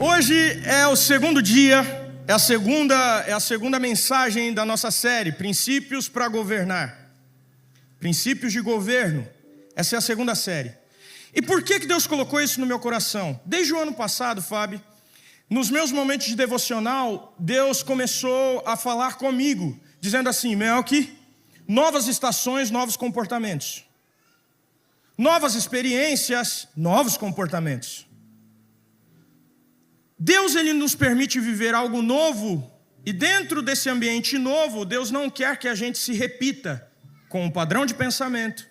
Hoje é o segundo dia, é a segunda mensagem da nossa série, Princípios para Governar. Princípios de Governo, essa é a segunda série. E por que Deus colocou isso no meu coração? Desde o ano passado, Fábio, nos meus momentos de devocional, Deus começou a falar comigo, dizendo assim: Melqui, novas estações, novos comportamentos. Novas experiências, novos comportamentos. Deus, Ele nos permite viver algo novo, e dentro desse ambiente novo, Deus não quer que a gente se repita com o padrão de pensamento,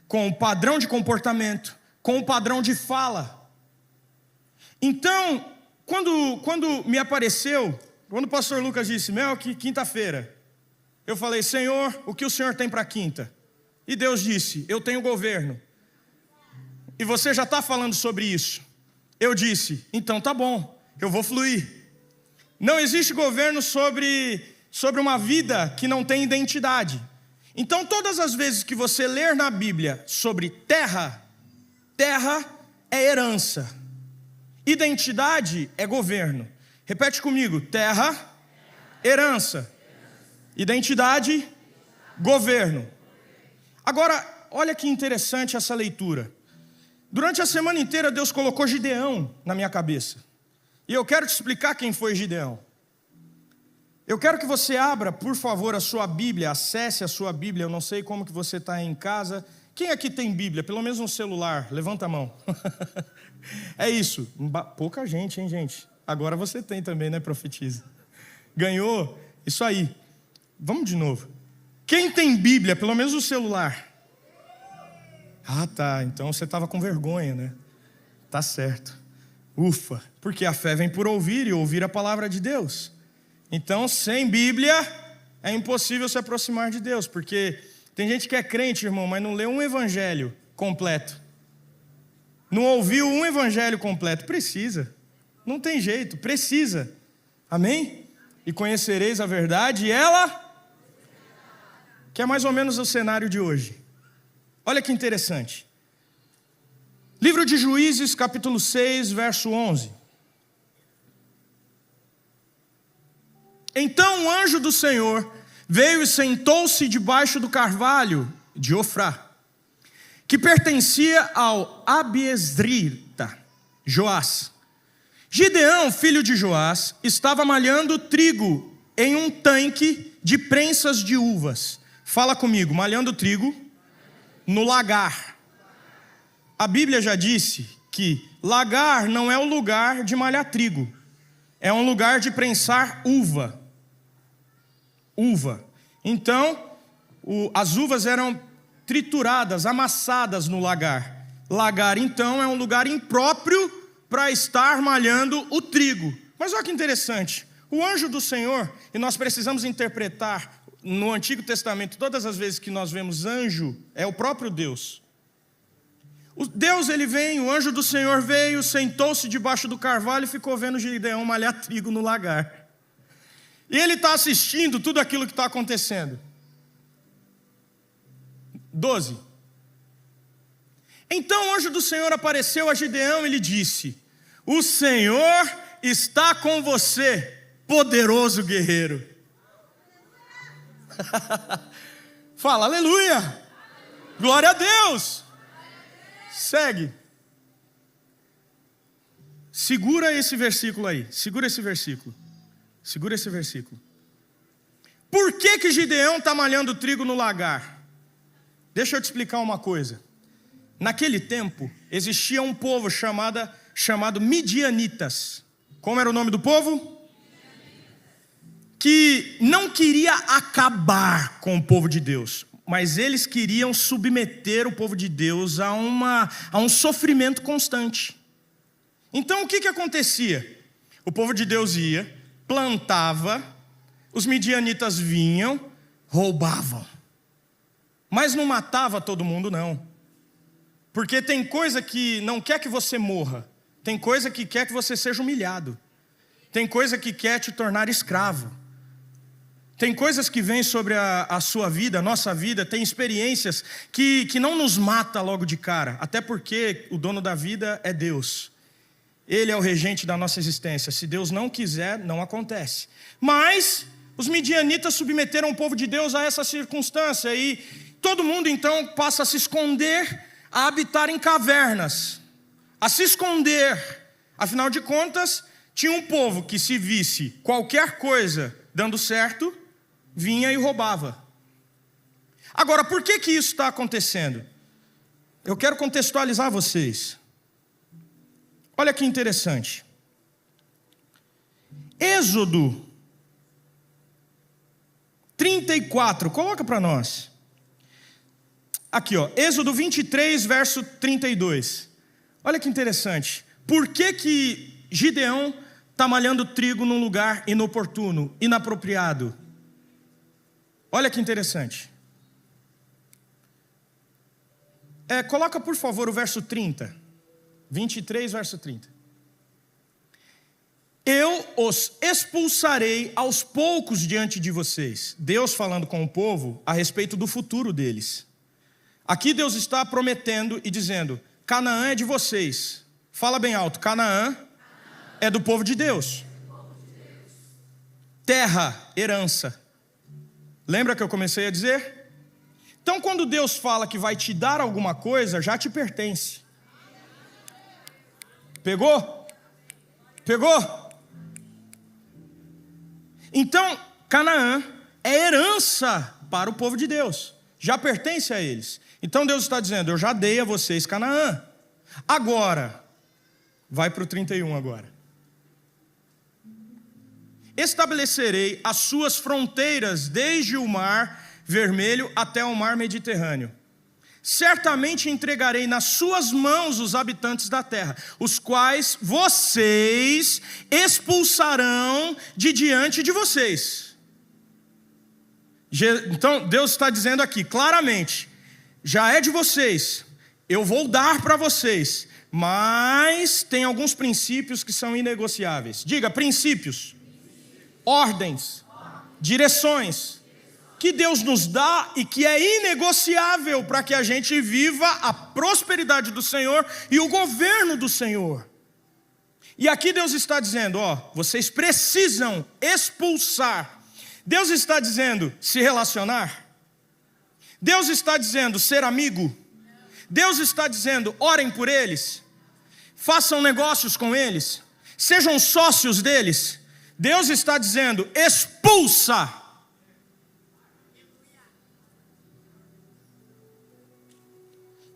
com o padrão de comportamento, com o padrão de fala. Então, quando me apareceu, quando o pastor Lucas disse: Melqui, quinta-feira, eu falei: Senhor, o que o Senhor tem para quinta? E Deus disse: eu tenho governo. E você já está falando sobre isso. Eu disse: então tá bom, eu vou fluir. Não existe governo sobre uma vida que não tem identidade. Então todas as vezes que você ler na Bíblia sobre terra é herança. Identidade é governo. Repete comigo: terra, herança. Identidade, governo. Agora, olha que interessante essa leitura. Durante a semana inteira Deus colocou Gideão na minha cabeça. E eu quero te explicar quem foi Gideão. Eu quero que você abra, por favor, a sua Bíblia, acesse a sua Bíblia. Eu não sei como que você está em casa. Quem aqui tem Bíblia? Pelo menos um celular, levanta a mão. É isso, pouca gente, hein, gente? Agora você tem também, né, profetiza? Ganhou, isso aí. Vamos de novo. Quem tem Bíblia, pelo menos o celular? Ah, tá, então você estava com vergonha, né? Tá certo. Ufa, porque a fé vem por ouvir e ouvir a palavra de Deus. Então, sem Bíblia, é impossível se aproximar de Deus, porque tem gente que é crente, irmão, mas não lê um evangelho completo. Não ouviu um evangelho completo. Precisa. Não tem jeito, precisa. Amém? E conhecereis a verdade, e ela... que é mais ou menos o cenário de hoje. Olha que interessante. Livro de Juízes, capítulo 6, verso 11. Então o anjo do Senhor veio e sentou-se debaixo do carvalho de Ofrá, que pertencia ao Abiesrita, Joás. Gideão, filho de Joás, estava malhando trigo em um tanque de prensas de uvas. Fala comigo, malhando trigo no lagar. A Bíblia já disse que lagar não é o lugar de malhar trigo, é um lugar de prensar uva. Então, as uvas eram trituradas, amassadas no lagar. Lagar, então, é um lugar impróprio para estar malhando o trigo. Mas olha que interessante, o anjo do Senhor, e nós precisamos interpretar no Antigo Testamento, todas as vezes que nós vemos anjo, é o próprio Deus. O Deus, ele vem, o anjo do Senhor veio, sentou-se debaixo do carvalho e ficou vendo Gideão malhar trigo no lagar. E ele está assistindo tudo aquilo que está acontecendo. 12. Então o anjo do Senhor apareceu a Gideão e lhe disse: o Senhor está com você, poderoso guerreiro. Fala, aleluia, glória a Deus. Segue. Segura esse versículo aí. Segura esse versículo. Por que Gideão está malhando trigo no lagar? Deixa eu te explicar uma coisa. Naquele tempo existia um povo chamado Midianitas. Como era o nome do povo? Que não queria acabar com o povo de Deus, mas eles queriam submeter o povo de Deus a um sofrimento constante. Então o que acontecia? O povo de Deus ia, plantava, os midianitas vinham, roubavam. Mas não matava todo mundo, não. Porque tem coisa que não quer que você morra, tem coisa que quer que você seja humilhado, tem coisa que quer te tornar escravo. Tem coisas que vêm sobre a sua vida, a nossa vida, tem experiências que não nos mata logo de cara, até porque o dono da vida é Deus. Ele é o regente da nossa existência. Se Deus não quiser, não acontece. Mas os midianitas submeteram o povo de Deus a essa circunstância. E todo mundo então passa a se esconder, a habitar em cavernas, a se esconder. Afinal de contas, tinha um povo que, se visse qualquer coisa dando certo, vinha e roubava. Agora, por que isso está acontecendo? Eu quero contextualizar vocês. Olha que interessante. Êxodo 34, coloca para nós. Aqui, ó, Êxodo 23, verso 32. Olha que interessante. Por que Gideão está malhando trigo num lugar inoportuno, inapropriado? Olha que interessante. Coloca, por favor, o verso 30. 23, verso 30. Eu os expulsarei aos poucos diante de vocês. Deus falando com o povo a respeito do futuro deles. Aqui Deus está prometendo e dizendo: Canaã é de vocês. Fala bem alto: Canaã é do povo de Deus. Terra, herança. Lembra que eu comecei a dizer? Então, quando Deus fala que vai te dar alguma coisa, já te pertence. Pegou? Pegou? Então, Canaã é herança para o povo de Deus. Já pertence a eles. Então Deus está dizendo: eu já dei a vocês Canaã. Agora, vai para o 31 agora. Estabelecerei as suas fronteiras desde o mar Vermelho até o mar Mediterrâneo. Certamente entregarei nas suas mãos os habitantes da terra, os quais vocês expulsarão de diante de vocês. Então Deus está dizendo aqui claramente: já é de vocês, eu vou dar para vocês, mas tem alguns princípios que são inegociáveis. Diga: princípios, ordens, direções que Deus nos dá e que é inegociável para que a gente viva a prosperidade do Senhor e o governo do Senhor. E aqui Deus está dizendo: vocês precisam expulsar. Deus está dizendo se relacionar. Deus está dizendo ser amigo. Deus está dizendo orem por eles, façam negócios com eles, sejam sócios deles. Deus está dizendo: expulsa.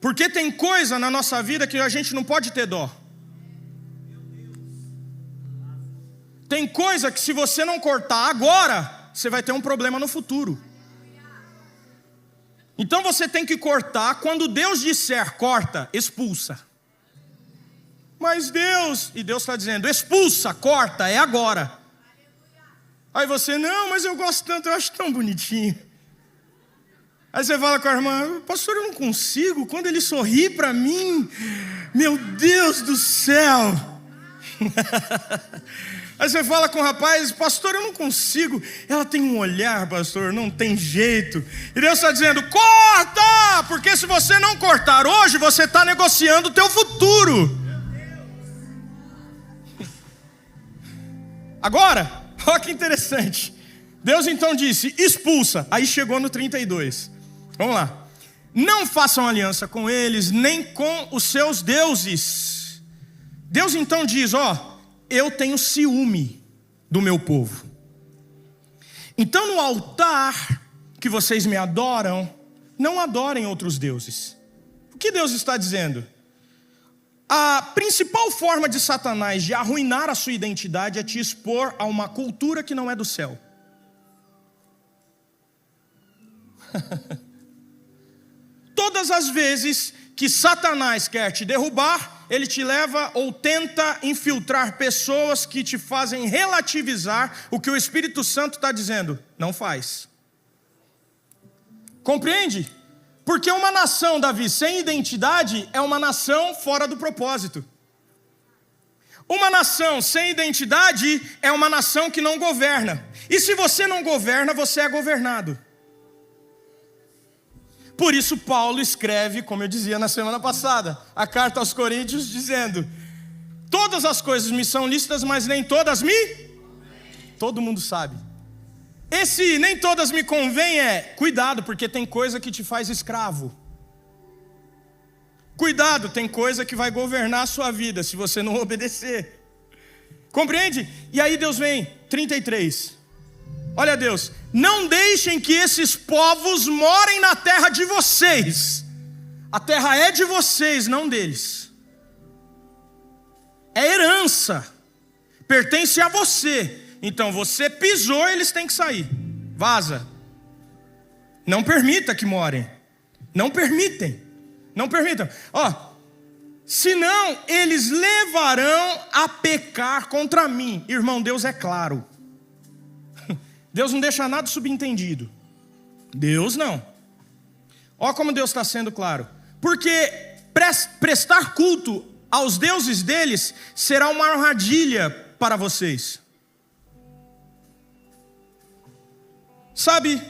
Porque tem coisa na nossa vida que a gente não pode ter dó. Tem coisa que, se você não cortar agora, você vai ter um problema no futuro. Então você tem que cortar. Quando Deus disser corta, expulsa. Mas Deus está dizendo expulsa, corta, é agora. Aí você: não, mas eu gosto tanto, eu acho tão bonitinho. Aí você fala com a irmã: pastor, eu não consigo, quando ele sorri para mim, meu Deus do céu. Aí você fala com o rapaz: pastor, eu não consigo, ela tem um olhar, pastor, não tem jeito. E Deus está dizendo: corta, porque se você não cortar hoje, você está negociando o teu futuro. Agora, olha que interessante. Deus então disse: expulsa. Aí chegou no 32. Vamos lá. Não façam aliança com eles, nem com os seus deuses. Deus então diz: eu tenho ciúme do meu povo. Então no altar que vocês me adoram, não adorem outros deuses. O que Deus está dizendo? A principal forma de Satanás de arruinar a sua identidade é te expor a uma cultura que não é do céu. Todas as vezes que Satanás quer te derrubar, ele te leva ou tenta infiltrar pessoas que te fazem relativizar o que o Espírito Santo está dizendo. Não faz. Compreende? Porque uma nação, Davi, sem identidade é uma nação fora do propósito. Uma nação sem identidade é uma nação que não governa. E se você não governa, você é governado. Por isso Paulo escreve, como eu dizia na semana passada, a carta aos Coríntios dizendo: Todas as coisas me são lícitas, mas nem todas me... Todo mundo sabe. Esse nem todas me convém cuidado, porque tem coisa que te faz escravo. Cuidado, tem coisa que vai governar a sua vida se você não obedecer. Compreende? E aí Deus vem, 33. Olha Deus, não deixem que esses povos morem na terra de vocês. A terra é de vocês, não deles. É herança, pertence a você. Então você pisou, eles têm que sair. Vaza. Não permita que morem. Não permitem. Não permitam. Senão eles levarão a pecar contra mim. Irmão, Deus é claro. Deus não deixa nada subentendido. Deus não. Ó como Deus está sendo claro. Porque prestar culto aos deuses deles será uma armadilha para vocês. Sabe,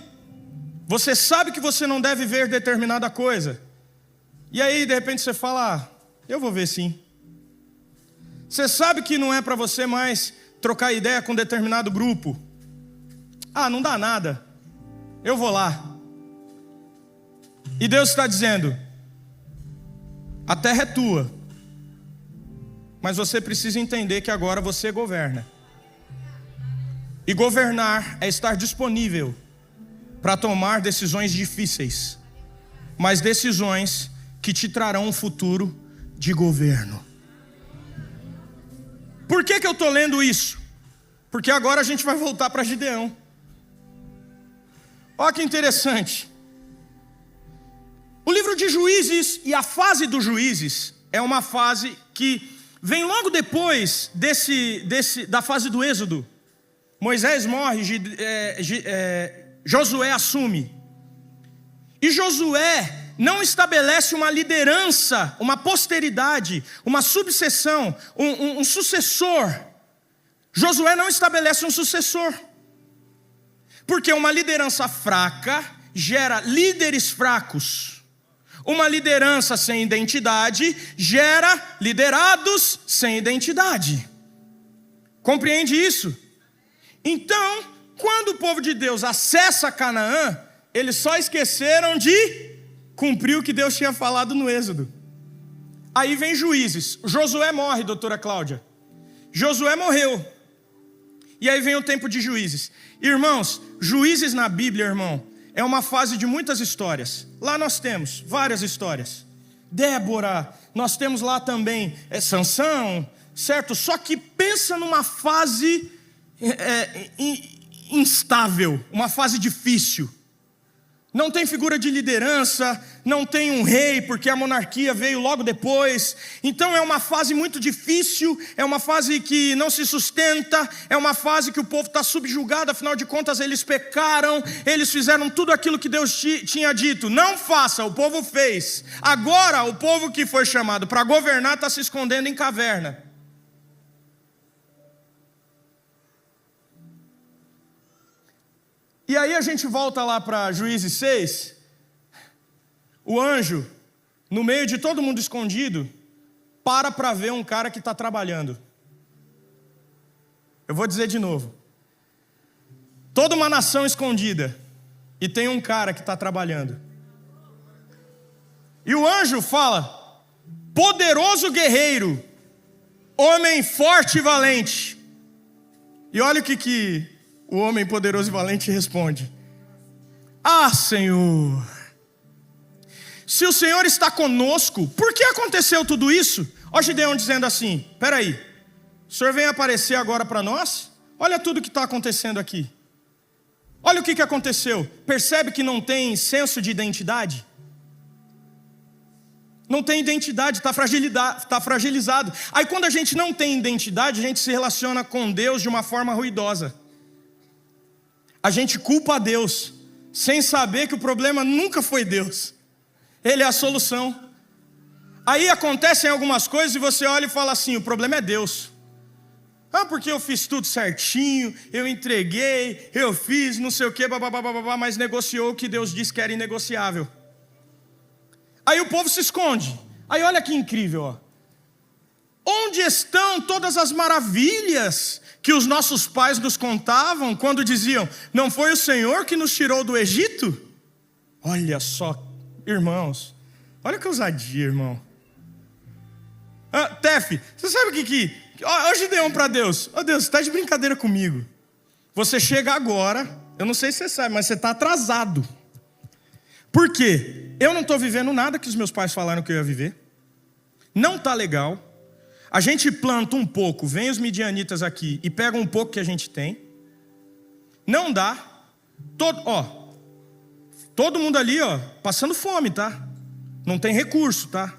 você sabe que você não deve ver determinada coisa. E aí de repente você fala, eu vou ver sim. Você sabe que não é para você mais trocar ideia com determinado grupo. Não dá nada, eu vou lá. E Deus está dizendo, a terra é tua, mas você precisa entender que agora você governa. E governar é estar disponível para tomar decisões difíceis, mas decisões que te trarão um futuro de governo. Por que eu estou lendo isso? Porque agora a gente vai voltar para Gideão. Olha que interessante. O livro de Juízes e a fase dos Juízes é uma fase que vem logo depois da fase do Êxodo. Moisés morre, Josué assume. E Josué não estabelece uma liderança, uma posteridade, uma subseção, um sucessor. Josué não estabelece um sucessor. Porque uma liderança fraca gera líderes fracos. Uma liderança sem identidade gera liderados sem identidade. Compreende isso? Então, quando o povo de Deus acessa Canaã, eles só esqueceram de cumprir o que Deus tinha falado no Êxodo. Aí vem Juízes. Josué morre, doutora Cláudia. Josué morreu. E aí vem o tempo de Juízes. Irmãos, Juízes na Bíblia, irmão, é uma fase de muitas histórias. Lá nós temos várias histórias. Débora, nós temos lá também Sansão, certo? Só que pensa numa fase instável, uma fase difícil. Não tem figura de liderança, não tem um rei, porque a monarquia veio logo depois. Então é uma fase muito difícil, é uma fase que não se sustenta, é uma fase que o povo está subjugado, afinal de contas eles pecaram, eles fizeram tudo aquilo que Deus tinha dito. Não faça, o povo fez. Agora o povo que foi chamado para governar está se escondendo em caverna. E aí a gente volta lá para Juízes 6, o anjo, no meio de todo mundo escondido, para ver um cara que está trabalhando. Eu vou dizer de novo. Toda uma nação escondida, e tem um cara que está trabalhando. E o anjo fala, poderoso guerreiro, homem forte e valente. E olha o que o homem poderoso e valente responde. Senhor, se o Senhor está conosco, por que aconteceu tudo isso? Ó Gideão dizendo assim, peraí, o Senhor vem aparecer agora para nós? Olha tudo que está acontecendo aqui. Olha o que aconteceu. Percebe que não tem senso de identidade? Não tem identidade, está fragilizado. Aí quando a gente não tem identidade, a gente se relaciona com Deus de uma forma ruidosa. A gente culpa a Deus, sem saber que o problema nunca foi Deus. Ele é a solução. Aí acontecem algumas coisas e você olha e fala assim, o problema é Deus. Porque eu fiz tudo certinho, eu entreguei, eu fiz não sei o que, mas negociou o que Deus disse que era inegociável. Aí o povo se esconde. Aí olha que incrível, Onde estão todas as maravilhas que os nossos pais nos contavam quando diziam: não foi o Senhor que nos tirou do Egito? Olha só, irmãos, olha que ousadia, irmão. Tef, você sabe o que... Ó, Gideão para Deus: ó Deus, você está de brincadeira comigo. Você chega agora, eu não sei se você sabe, mas você está atrasado. Por quê? Eu não estou vivendo nada que os meus pais falaram que eu ia viver. Não está legal. A gente planta um pouco, vem os midianitas aqui e pega um pouco que a gente tem. Não dá. Todo mundo ali, passando fome, tá? Não tem recurso, tá?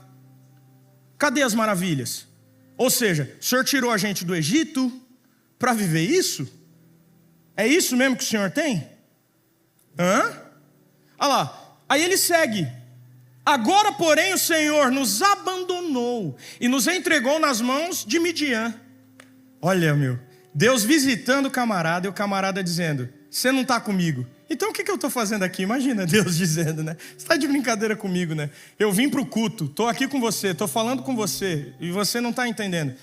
Cadê as maravilhas? Ou seja, o Senhor tirou a gente do Egito para viver isso? É isso mesmo que o Senhor tem? Olha lá, aí ele segue. Agora, porém, o Senhor nos abandonou e nos entregou nas mãos de Midian. Olha, Deus visitando o camarada e o camarada dizendo: você não está comigo. Então o que eu estou fazendo aqui? Imagina Deus dizendo, né? Você está de brincadeira comigo, né? Eu vim para o culto, estou aqui com você, estou falando com você e você não está entendendo.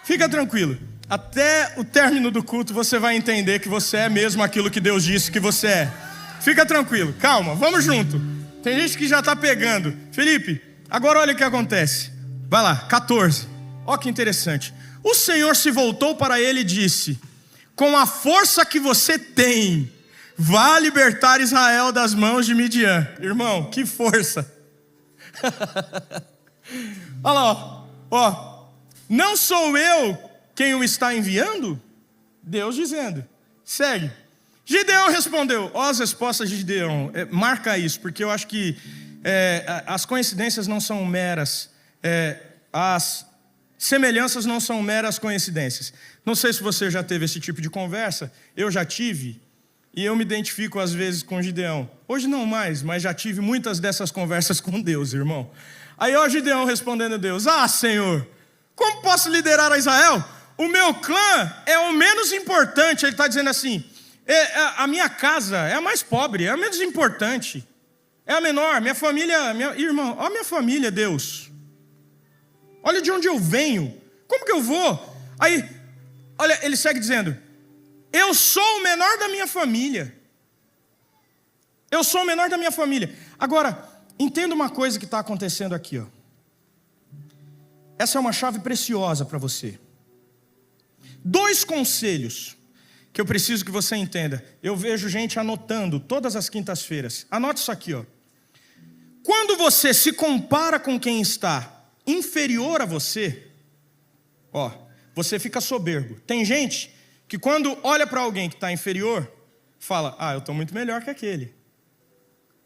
Fica tranquilo. Até o término do culto você vai entender que você é mesmo aquilo que Deus disse que você é. Fica tranquilo, calma, vamos junto. Tem gente que já está pegando. Felipe, agora olha o que acontece. Vai lá, 14. Olha que interessante. O Senhor se voltou para ele e disse: com a força que você tem, vá libertar Israel das mãos de Midian. Irmão, que força. Olha lá, ó. Não sou eu quem o está enviando? Deus dizendo. Segue. Gideão respondeu. Ó, as respostas de Gideão. Marca isso, porque eu acho que as coincidências não são meras. As semelhanças não são meras coincidências. Não sei se você já teve esse tipo de conversa. Eu já tive. E eu me identifico às vezes com Gideão. Hoje não mais, mas já tive muitas dessas conversas com Deus, irmão. Aí ó, Gideão respondendo a Deus: Senhor, como posso liderar a Israel? O meu clã é o menos importante. Ele está dizendo assim: a minha casa é a mais pobre, é a menos importante, é a menor. Minha família, irmão, olha a minha família, Deus. Olha de onde eu venho. Como que eu vou? Aí, olha, ele segue dizendo: eu sou o menor da minha família. Eu sou o menor da minha família. Agora, entenda uma coisa que está acontecendo aqui, ó. Essa é uma chave preciosa para você. 2 conselhos que eu preciso que você entenda. Eu vejo gente anotando todas as quintas-feiras. Anote isso aqui, ó. Quando você se compara com quem está inferior a você, ó, você fica soberbo. Tem gente que quando olha para alguém que está inferior, fala: eu estou muito melhor que aquele.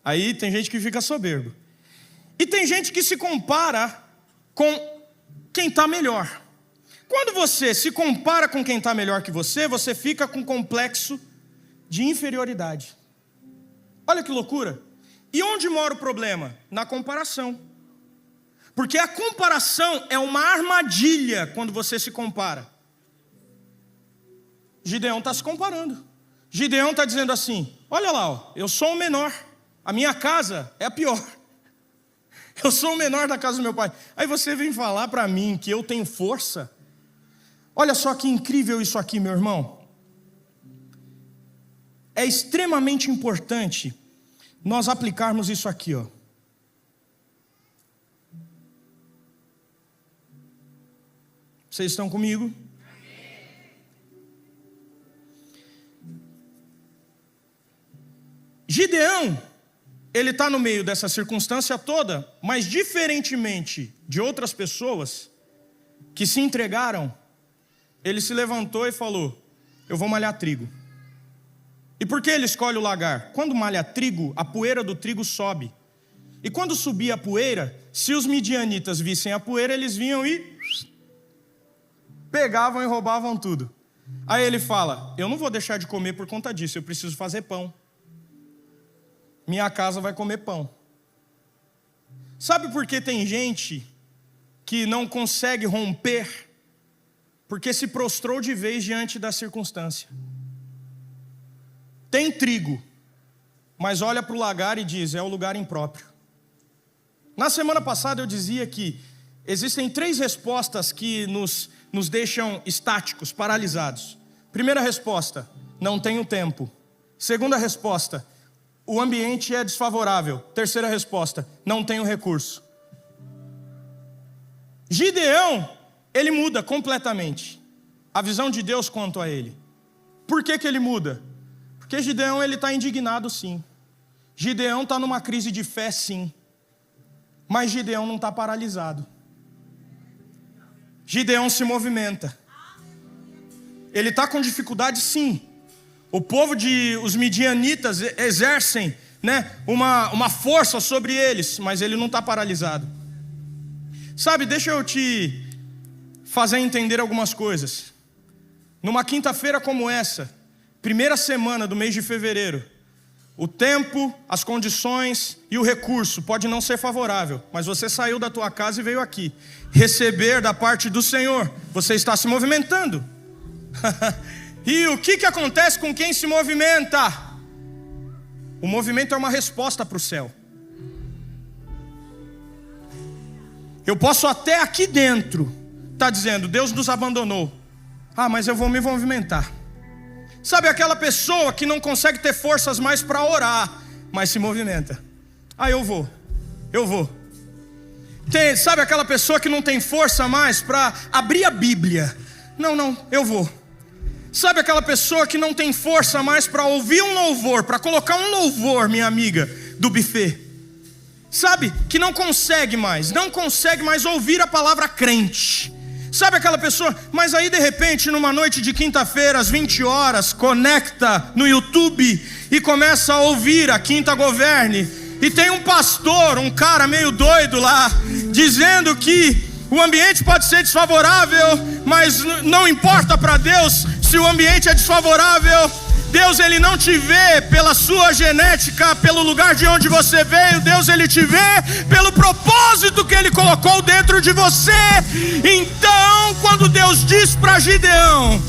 Aí tem gente que fica soberbo. E tem gente que se compara com quem está melhor. Quando você se compara com quem está melhor que você, você fica com complexo de inferioridade. Olha que loucura. E onde mora o problema? Na comparação. Porque a comparação é uma armadilha quando você se compara. Gideão está se comparando. Gideão está dizendo assim: olha lá, ó, eu sou o menor, a minha casa é a pior. Eu sou o menor da casa do meu pai. Aí você vem falar para mim que eu tenho força? Olha só que incrível isso aqui, meu irmão. É extremamente importante nós aplicarmos isso aqui, ó. Vocês estão comigo? Gideão, ele está no meio dessa circunstância toda, mas diferentemente de outras pessoas que se entregaram, ele se levantou e falou: eu vou malhar trigo. E por que ele escolhe o lagar? Quando malha trigo, a poeira do trigo sobe. E quando subia a poeira, se os midianitas vissem a poeira, eles vinham e pegavam e roubavam tudo. Aí ele fala: eu não vou deixar de comer por conta disso, eu preciso fazer pão. Minha casa vai comer pão. Sabe por que tem gente que não consegue romper? Porque se prostrou de vez diante da circunstância. Tem trigo, mas olha para o lagar e diz: é o lugar impróprio. Na semana passada eu dizia que existem 3 respostas que nos deixam estáticos, paralisados. Primeira resposta: não tenho tempo. Segunda resposta: o ambiente é desfavorável. Terceira resposta: não tenho recurso. Gideão, ele muda completamente a visão de Deus quanto a ele. Por que ele muda? Porque Gideão, ele está indignado, sim. Gideão está numa crise de fé, sim. Mas Gideão não está paralisado. Gideão se movimenta. Ele está com dificuldade, sim. O povo os midianitas exercem, né, uma força sobre eles, mas ele não está paralisado. Sabe, deixa eu te fazer entender algumas coisas. Numa quinta-feira como essa, primeira semana do mês de fevereiro, o tempo, as condições e o recurso pode não ser favorável, mas você saiu da tua casa e veio aqui receber da parte do Senhor. Você está se movimentando. E o que acontece com quem se movimenta? O movimento é uma resposta para o céu. Eu posso até aqui dentro estar dizendo: Deus nos abandonou. Mas eu vou me movimentar. Sabe aquela pessoa que não consegue ter forças mais para orar, mas se movimenta? Eu vou. Sabe aquela pessoa que não tem força mais para abrir a Bíblia? Não, eu vou. Sabe aquela pessoa que não tem força mais para ouvir um louvor, para colocar um louvor, minha amiga, do buffet? Sabe, que não consegue mais ouvir a palavra crente. Sabe aquela pessoa, mas aí de repente numa noite de quinta-feira às 20 horas, conecta no YouTube e começa a ouvir a Quinta Governe, e tem um pastor, um cara meio doido lá, dizendo que o ambiente pode ser desfavorável, mas não importa para Deus se o ambiente é desfavorável. Deus, ele não te vê pela sua genética, pelo lugar de onde você veio. Deus, ele te vê pelo propósito que ele colocou dentro de você. Então, quando Deus diz para Gideão: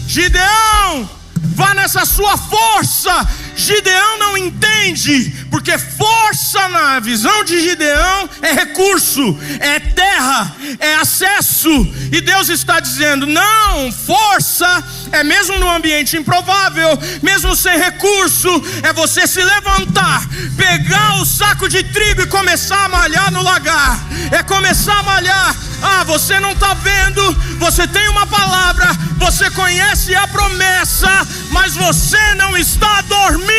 Gideão, vá nessa sua força, Gideão não entende, porque força na visão de Gideão é recurso, é terra, é acesso. E Deus está dizendo: não, força é mesmo no ambiente improvável, mesmo sem recurso, é você se levantar, pegar o saco de trigo e começar a malhar no lagar. É começar a malhar. Você não está vendo, você tem uma palavra, você conhece a promessa, mas você não está dormindo.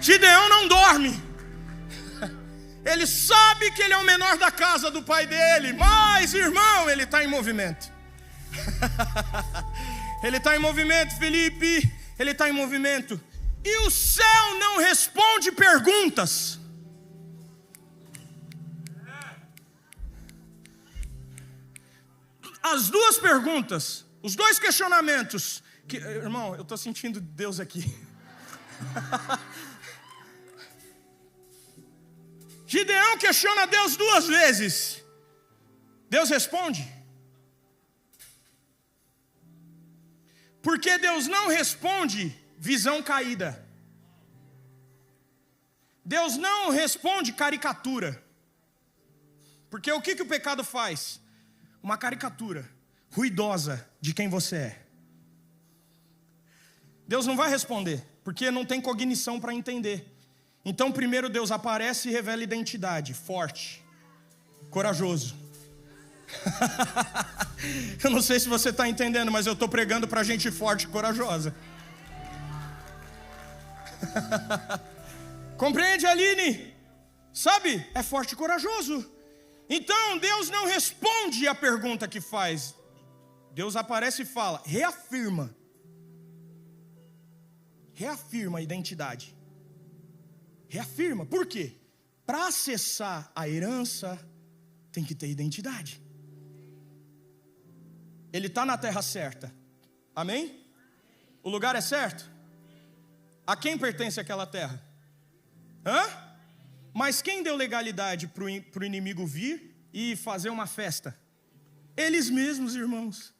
Gideão não dorme. Ele sabe que ele é o menor da casa do pai dele, mas, irmão, ele está em movimento. Ele está em movimento, Felipe. Ele está em movimento. E o céu não responde perguntas. As duas perguntas, os dois questionamentos irmão, eu estou sentindo Deus aqui. Gideão questiona Deus 2 vezes. Deus responde. Porque Deus não responde visão caída. Deus não responde caricatura. Porque o que o pecado faz? Uma caricatura ruidosa de quem você é. Deus não vai responder, porque não tem cognição para entender. Então primeiro Deus aparece e revela identidade, forte, corajoso. Eu não sei se você está entendendo, mas eu estou pregando para gente forte e corajosa. Compreende, Aline? Sabe, é forte e corajoso. Então Deus não responde a pergunta que faz. Deus aparece e fala, reafirma a identidade. Reafirma, por quê? Para acessar a herança tem que ter identidade. Ele está na terra certa, amém? O lugar é certo? A quem pertence aquela terra? Mas quem deu legalidade para o inimigo vir e fazer uma festa? Eles mesmos, irmãos.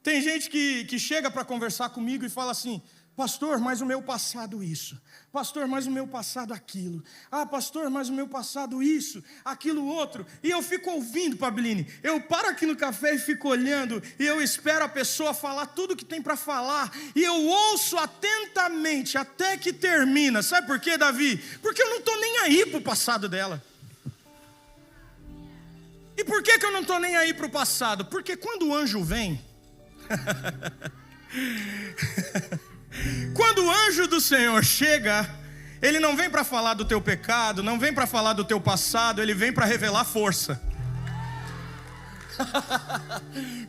Tem gente que chega para conversar comigo e fala assim: pastor, mas o meu passado isso. Pastor, mas o meu passado aquilo. Ah, pastor, mas o meu passado isso, aquilo outro. E eu fico ouvindo, Pabilini. Eu paro aqui no café e fico olhando. E eu espero a pessoa falar tudo que tem para falar. E eu ouço atentamente até que termina. Sabe por quê, Davi? Porque eu não estou nem aí para o passado dela. E por que eu não estou nem aí para o passado? Porque quando o anjo vem... Quando o anjo do Senhor chega, ele não vem para falar do teu pecado, não vem para falar do teu passado, ele vem para revelar força.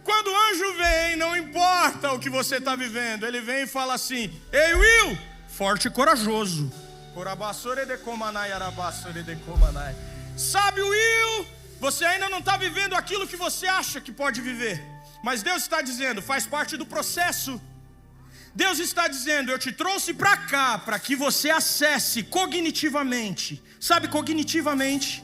Quando o anjo vem, não importa o que você está vivendo, ele vem e fala assim: ei, Will, forte e corajoso. Sabe, Will, você ainda não está vivendo aquilo que você acha que pode viver, mas Deus está dizendo, faz parte do processo. Deus está dizendo, eu te trouxe para cá, para que você acesse cognitivamente. Sabe, cognitivamente.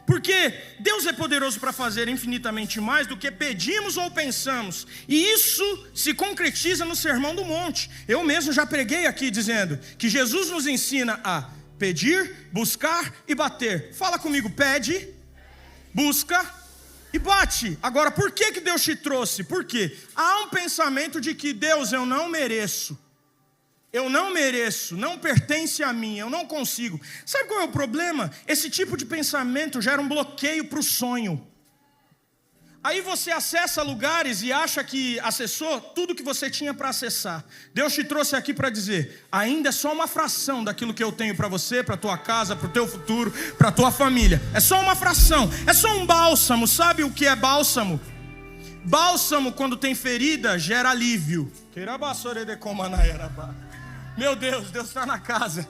Porque Deus é poderoso para fazer infinitamente mais do que pedimos ou pensamos. E isso se concretiza no Sermão do Monte. Eu mesmo já preguei aqui dizendo que Jesus nos ensina a pedir, buscar e bater. Fala comigo, pede, busca e bate. Agora, por que Deus te trouxe? Por quê? Há um pensamento de que Deus, eu não mereço, não pertence a mim, eu não consigo. Sabe qual é o problema? Esse tipo de pensamento gera um bloqueio para o sonho. Aí você acessa lugares e acha que acessou tudo que você tinha para acessar. Deus te trouxe aqui para dizer, ainda é só uma fração daquilo que eu tenho para você, para a tua casa, para o teu futuro, para a tua família. É só uma fração, é só um bálsamo. Sabe o que é bálsamo? Bálsamo, quando tem ferida, gera alívio. Meu Deus, Deus está na casa.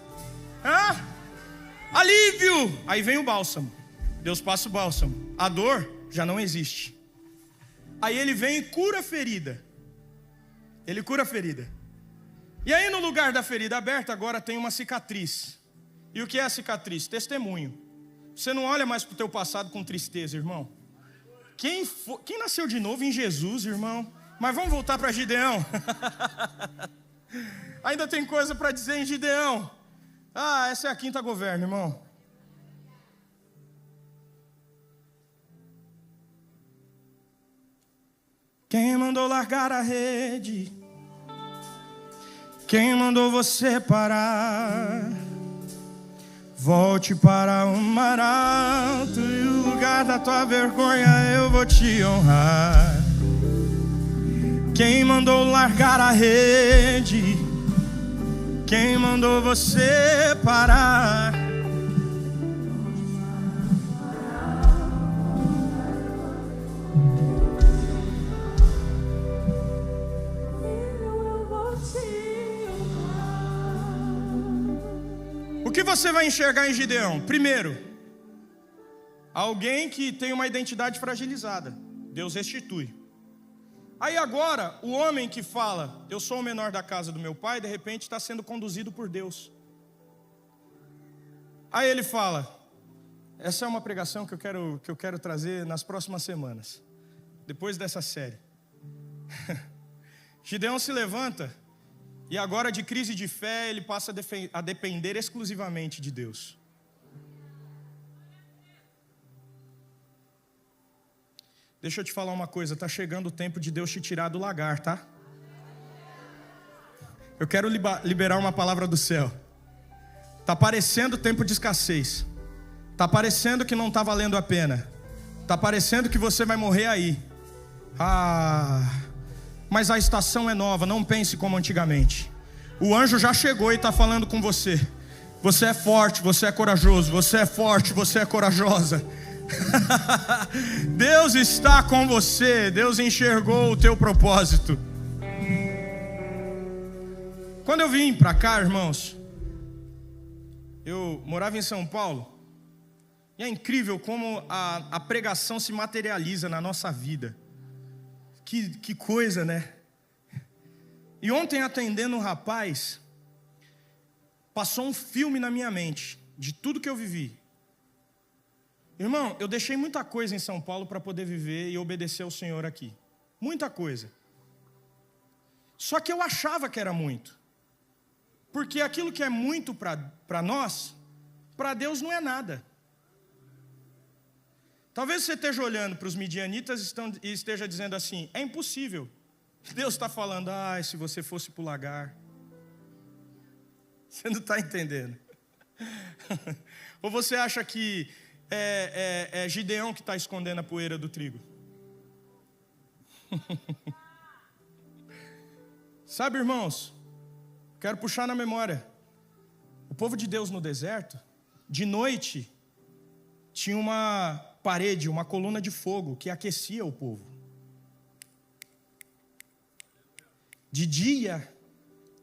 Alívio. Aí vem o bálsamo. Deus passa o bálsamo. A dor já não existe. Aí ele vem e cura a ferida. Ele cura a ferida. E aí no lugar da ferida aberta agora tem uma cicatriz. E o que é a cicatriz? Testemunho. Você não olha mais para o teu passado com tristeza, irmão. Quem nasceu de novo em Jesus, irmão? Mas vamos voltar para Gideão. Ainda tem coisa para dizer em Gideão. Essa é a quinta governo, irmão. Quem mandou largar a rede? Quem mandou você parar? Volte para o mar alto e o lugar da tua vergonha eu vou te honrar. Quem mandou largar a rede? Quem mandou você parar? O que você vai enxergar em Gideão? Primeiro, alguém que tem uma identidade fragilizada. Deus restitui. Aí agora, o homem que fala, eu sou o menor da casa do meu pai, de repente está sendo conduzido por Deus. Aí ele fala, essa é uma pregação que eu quero trazer nas próximas semanas, depois dessa série. Gideão se levanta, e agora de crise de fé, ele passa a depender exclusivamente de Deus. Deixa eu te falar uma coisa, está chegando o tempo de Deus te tirar do lagar, tá? Eu quero liberar uma palavra do céu. Está parecendo tempo de escassez. Está parecendo que não está valendo a pena. Está parecendo que você vai morrer aí. Mas a estação é nova, não pense como antigamente. O anjo já chegou e está falando com você. Você é forte, você é corajoso. Você é forte, você é corajosa. Deus está com você. Deus enxergou o teu propósito. Quando eu vim para cá, irmãos, eu morava em São Paulo. E é incrível como a pregação se materializa na nossa vida. Que coisa, né? E ontem, atendendo um rapaz, passou um filme na minha mente de tudo que eu vivi. Irmão, eu deixei muita coisa em São Paulo para poder viver e obedecer ao Senhor aqui. Muita coisa. Só que eu achava que era muito. Porque aquilo que é muito para nós, para Deus não é nada. Talvez você esteja olhando para os midianitas e esteja dizendo assim, é impossível. Deus está falando, se você fosse para o lagar. Você não está entendendo. Ou você acha que é Gideão que está escondendo a poeira do trigo? Sabe, irmãos, quero puxar na memória. O povo de Deus no deserto, de noite, tinha uma parede, uma coluna de fogo que aquecia o povo. De dia,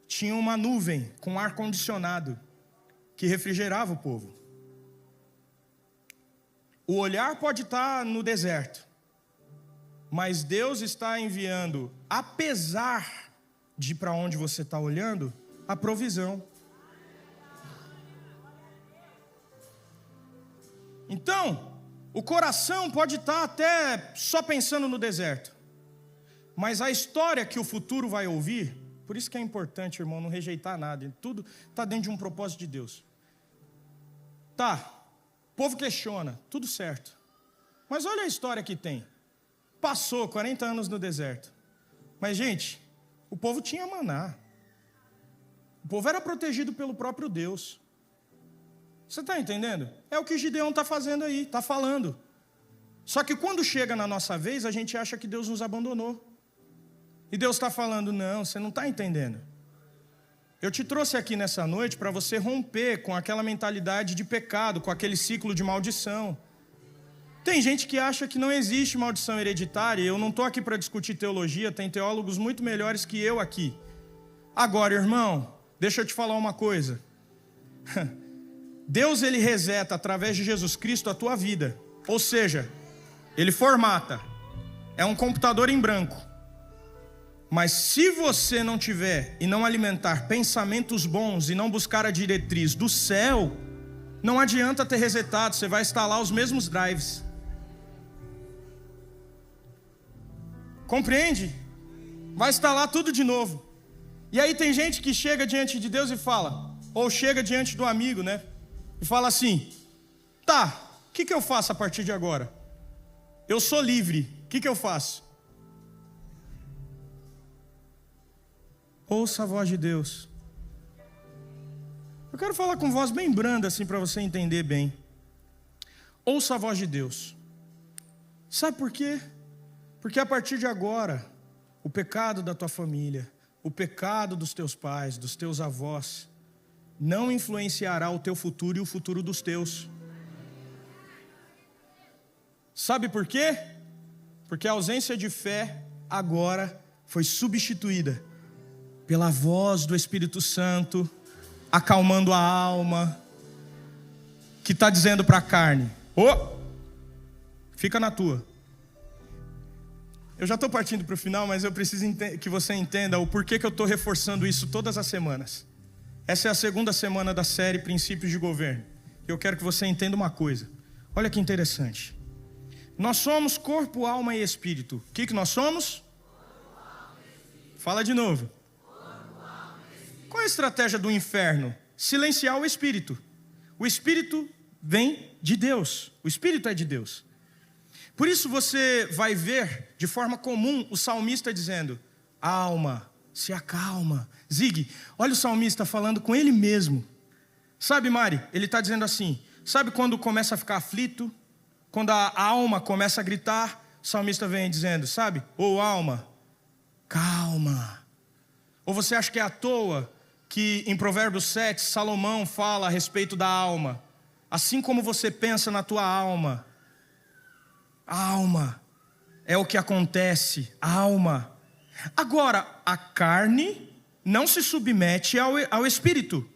tinha uma nuvem com ar-condicionado que refrigerava o povo. O olhar pode estar no deserto, mas Deus está enviando, apesar de para onde você está olhando, a provisão. Então, o coração pode estar até só pensando no deserto, mas a história que o futuro vai ouvir, por isso que é importante, irmão, não rejeitar nada, tudo está dentro de um propósito de Deus. Tá, o povo questiona, tudo certo, mas olha a história que tem. Passou 40 anos no deserto, mas gente, o povo tinha maná, o povo era protegido pelo próprio Deus. Você está entendendo? É o que Gideão está fazendo aí, está falando. Só que quando chega na nossa vez, a gente acha que Deus nos abandonou. E Deus está falando, não, você não está entendendo. Eu te trouxe aqui nessa noite para você romper com aquela mentalidade de pecado, com aquele ciclo de maldição. Tem gente que acha que não existe maldição hereditária, eu não estou aqui para discutir teologia, tem teólogos muito melhores que eu aqui. Agora, irmão, deixa eu te falar uma coisa. Deus, ele reseta através de Jesus Cristo a tua vida. Ou seja, ele formata. É um computador em branco. Mas se você não tiver e não alimentar pensamentos bons e não buscar a diretriz do céu, não adianta ter resetado, você vai instalar os mesmos drives. Compreende? Vai instalar tudo de novo. E aí tem gente que chega diante de Deus e fala, ou chega diante do amigo, né? E fala assim, tá, o que eu faço a partir de agora? Eu sou livre, o que eu faço? Ouça a voz de Deus. Eu quero falar com voz bem branda assim para você entender bem. Ouça a voz de Deus. Sabe por quê? Porque a partir de agora, o pecado da tua família, o pecado dos teus pais, dos teus avós, não influenciará o teu futuro e o futuro dos teus. Sabe por quê? Porque a ausência de fé agora foi substituída pela voz do Espírito Santo, acalmando a alma, que está dizendo para a carne, fica na tua. Eu já estou partindo para o final, mas eu preciso que você entenda o porquê que eu estou reforçando isso todas as semanas. Essa é a segunda semana da série Princípios de Governo. Eu quero que você entenda uma coisa. Olha que interessante. Nós somos corpo, alma e espírito. O que nós somos? Corpo, alma e espírito. Fala de novo. Corpo, alma e espírito. Qual é a estratégia do inferno? Silenciar o espírito. O espírito vem de Deus. O espírito é de Deus. Por isso você vai ver de forma comum o salmista dizendo, alma, se acalma. Zig, olha o salmista falando com ele mesmo. Sabe, Mari, ele está dizendo assim, sabe quando começa a ficar aflito? Quando a alma começa a gritar, o salmista vem dizendo, sabe? Ô alma, calma. Ou você acha que é à toa que em Provérbios 7, Salomão fala a respeito da alma? Assim como você pensa na tua alma, a alma é o que acontece, a alma. Agora, a carne não se submete ao espírito,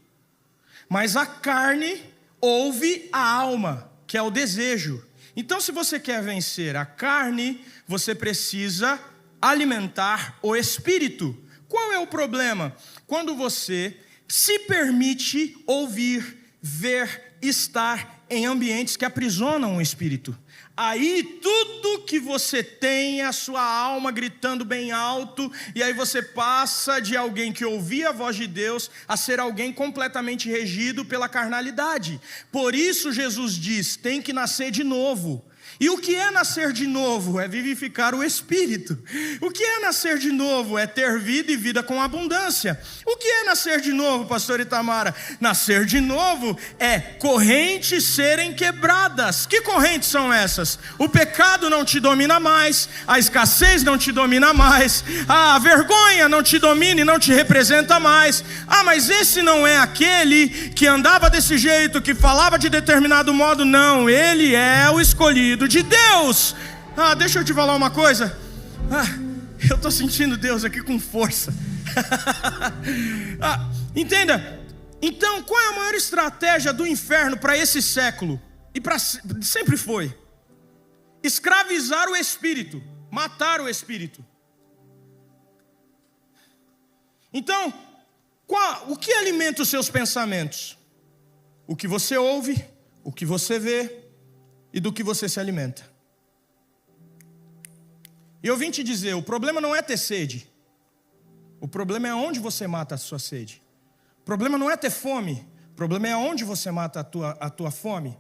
mas a carne ouve a alma, que é o desejo. Então, se você quer vencer a carne, você precisa alimentar o espírito. Qual é o problema? Quando você se permite ouvir, ver, estar em ambientes que aprisionam o espírito. Aí tudo que você tem, a sua alma gritando bem alto, e aí você passa de alguém que ouvia a voz de Deus a ser alguém completamente regido pela carnalidade. Por isso Jesus diz, tem que nascer de novo. E o que é nascer de novo? É vivificar o espírito. O que é nascer de novo? É ter vida e vida com abundância. O que é nascer de novo, pastor Itamara? Nascer de novo é correntes serem quebradas. Que correntes são essas? O pecado não te domina mais, a escassez não te domina mais, a vergonha não te domina e não te representa mais. Mas esse não é aquele que andava desse jeito, que falava de determinado modo. Não, ele é o escolhido de Deus. Deixa eu te falar uma coisa. Eu estou sentindo Deus aqui com força. Entenda. Então, qual é a maior estratégia do inferno para esse século? Sempre foi escravizar o espírito, matar o espírito. Então, o que alimenta os seus pensamentos? O que você ouve, o que você vê e do que você se alimenta. E eu vim te dizer, o problema não é ter sede. O problema é onde você mata a sua sede. O problema não é ter fome. O problema é onde você mata a tua fome.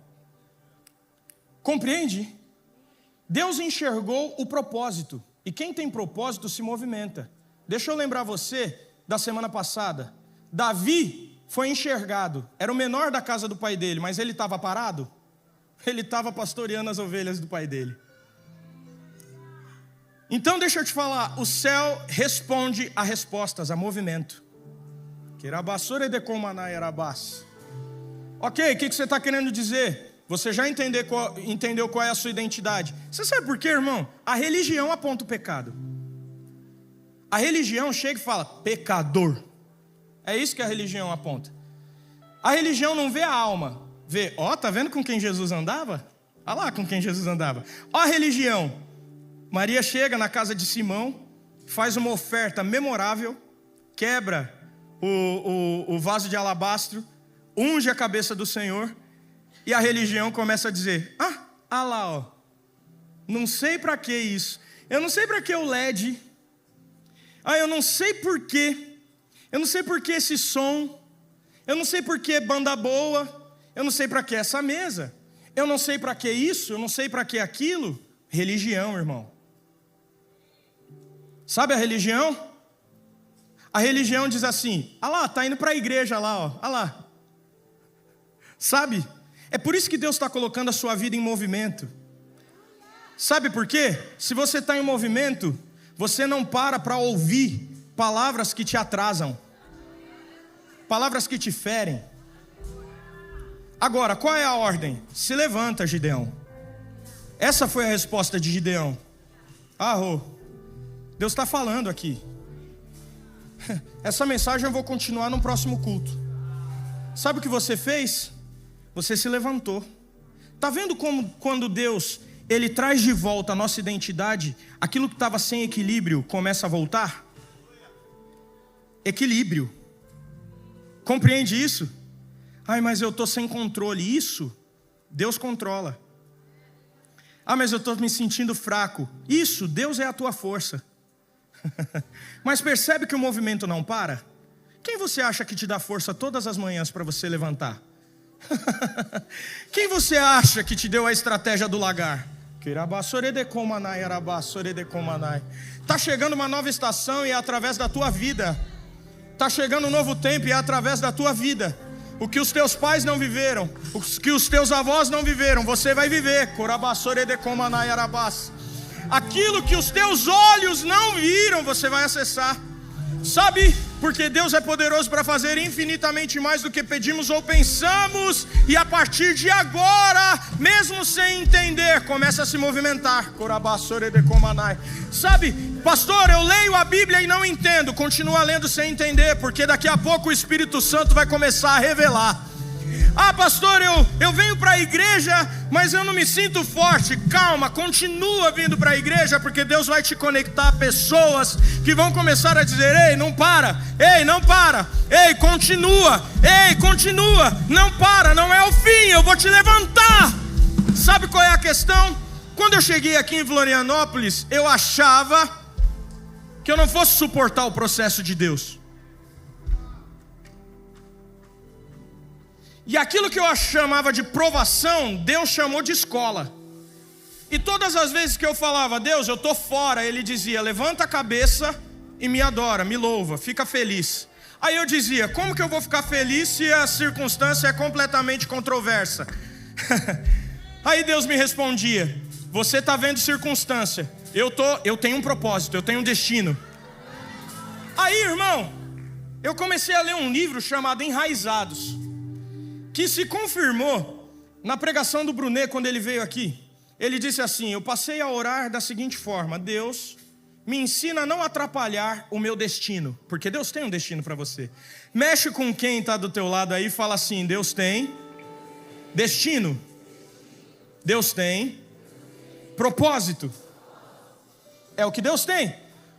Compreende? Deus enxergou o propósito. E quem tem propósito se movimenta. Deixa eu lembrar você da semana passada. Davi foi enxergado. Era o menor da casa do pai dele, mas ele estava parado? Ele estava pastoreando as ovelhas do pai dele. Então deixa eu te falar, o céu responde a respostas, a movimento. Ok, o que você está querendo dizer? Você já entendeu qual é a sua identidade. Você sabe por quê, irmão? A religião aponta o pecado. A religião chega e fala, pecador. É isso que a religião aponta. A religião não vê a alma. Vê, tá vendo com quem Jesus andava? Olha lá com quem Jesus andava. A religião. Maria chega na casa de Simão, faz uma oferta memorável, quebra o vaso de alabastro, unge a cabeça do Senhor, e a religião começa a dizer, lá, não sei para que isso, eu não sei para que o LED, eu não sei por quê, eu não sei por que esse som, eu não sei por que banda boa, eu não sei para que essa mesa, eu não sei para que isso, eu não sei para que aquilo. Religião, irmão. Sabe a religião? A religião diz assim, lá, tá indo para a igreja lá, lá. Sabe? É por isso que Deus está colocando a sua vida em movimento. Sabe por quê? Se você está em movimento, você não para ouvir palavras que te atrasam, palavras que te ferem. Agora, qual é a ordem? Se levanta, Gideão. Essa foi a resposta de Gideão. Deus está falando aqui. Essa mensagem eu vou continuar no próximo culto. Sabe o que você fez? Você se levantou. Está vendo como quando Deus Ele traz de volta a nossa identidade, aquilo que estava sem equilíbrio começa a voltar? Equilíbrio. Compreende isso? Mas eu estou sem controle. Isso, Deus controla. Mas eu estou me sentindo fraco. Isso, Deus é a tua força. Mas percebe que o movimento não para? Quem você acha que te dá força todas as manhãs para você levantar? Quem você acha que te deu a estratégia do lagar? Está chegando uma nova estação e é através da tua vida. Está chegando um novo tempo e é através da tua vida. O que os teus pais não viveram, o que os teus avós não viveram, você vai viver. Aquilo que os teus olhos não viram, você vai acessar. Sabe? Porque Deus é poderoso para fazer infinitamente mais do que pedimos ou pensamos. E a partir de agora, mesmo sem entender, começa a se movimentar. Sabe, pastor, eu leio a Bíblia e não entendo. Continua lendo sem entender, porque daqui a pouco o Espírito Santo vai começar a revelar. Ah, pastor, eu venho para a igreja, mas eu não me sinto forte. Calma, continua vindo para a igreja, porque Deus vai te conectar a pessoas que vão começar a dizer: ei, não para, ei, não para, ei, continua, não para, não é o fim, eu vou te levantar. Sabe qual é a questão? Quando eu cheguei aqui em Florianópolis, eu achava que eu não fosse suportar o processo de Deus. E aquilo que eu chamava de provação, Deus chamou de escola. E todas as vezes que eu falava: Deus, eu estou fora, Ele dizia: levanta a cabeça e me adora, me louva, fica feliz. Aí eu dizia: como que eu vou ficar feliz se a circunstância é completamente controversa? Aí Deus me respondia: você está vendo circunstância, eu tenho um propósito, eu tenho um destino. Aí, irmão, eu comecei a ler um livro chamado Enraizados, que se confirmou na pregação do Brunet quando ele veio aqui. Ele disse assim: eu passei a orar da seguinte forma: Deus, me ensina a não atrapalhar o meu destino, porque Deus tem um destino para você. Mexe com quem está do teu lado aí e fala assim: Deus tem destino, Deus tem propósito, é o que Deus tem.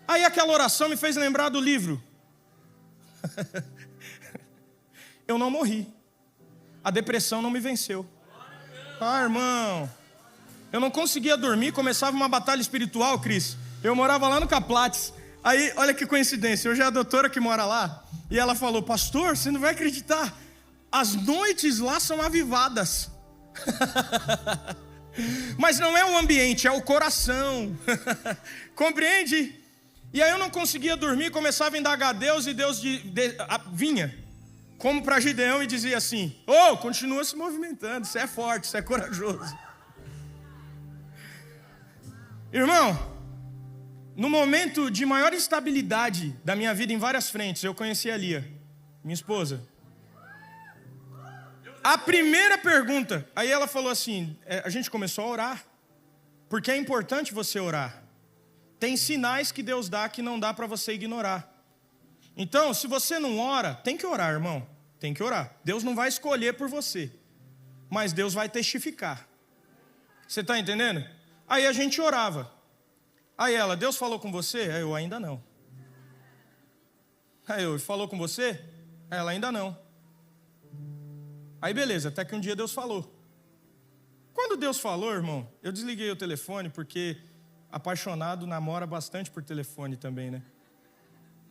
Aí aquela oração me fez lembrar do livro. Eu não morri, a depressão não me venceu. Ah, irmão, eu não conseguia dormir, começava uma batalha espiritual, Cris. Eu morava lá no Caplates. Aí, olha que coincidência, hoje é a doutora que mora lá, e ela falou: pastor, você não vai acreditar, as noites lá são avivadas. Mas não é o ambiente, é o coração. Compreende? E aí eu não conseguia dormir, começava a indagar a Deus, e Deus vinha como para Gideão e dizia assim: continua se movimentando, você é forte, você é corajoso. Irmão, no momento de maior instabilidade da minha vida em várias frentes, eu conheci a Lia, minha esposa. A primeira pergunta, aí ela falou assim, a gente começou a orar, porque é importante você orar. Tem sinais que Deus dá que não dá para você ignorar. Então, se você não ora, tem que orar, irmão. Tem que orar. Deus não vai escolher por você, mas Deus vai testificar. Você está entendendo? Aí a gente orava. Aí ela: Deus falou com você? Aí eu: ainda não. Aí eu: falou com você? Aí ela: ainda não. Aí beleza, até que um dia Deus falou. Quando Deus falou, irmão, eu desliguei o telefone, porque apaixonado namora bastante por telefone também, né?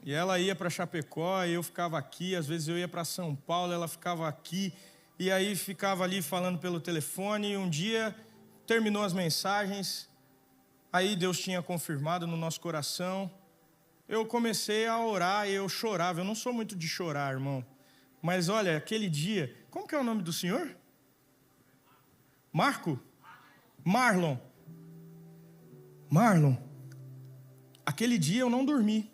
E ela ia para Chapecó, e eu ficava aqui. Às vezes eu ia para São Paulo, ela ficava aqui. E aí ficava ali falando pelo telefone. E um dia terminou as mensagens. Aí Deus tinha confirmado no nosso coração. Eu comecei a orar e eu chorava. Eu não sou muito de chorar, irmão. Mas olha, aquele dia... Como que é o nome do senhor? Marco? Marlon. Aquele dia eu não dormi.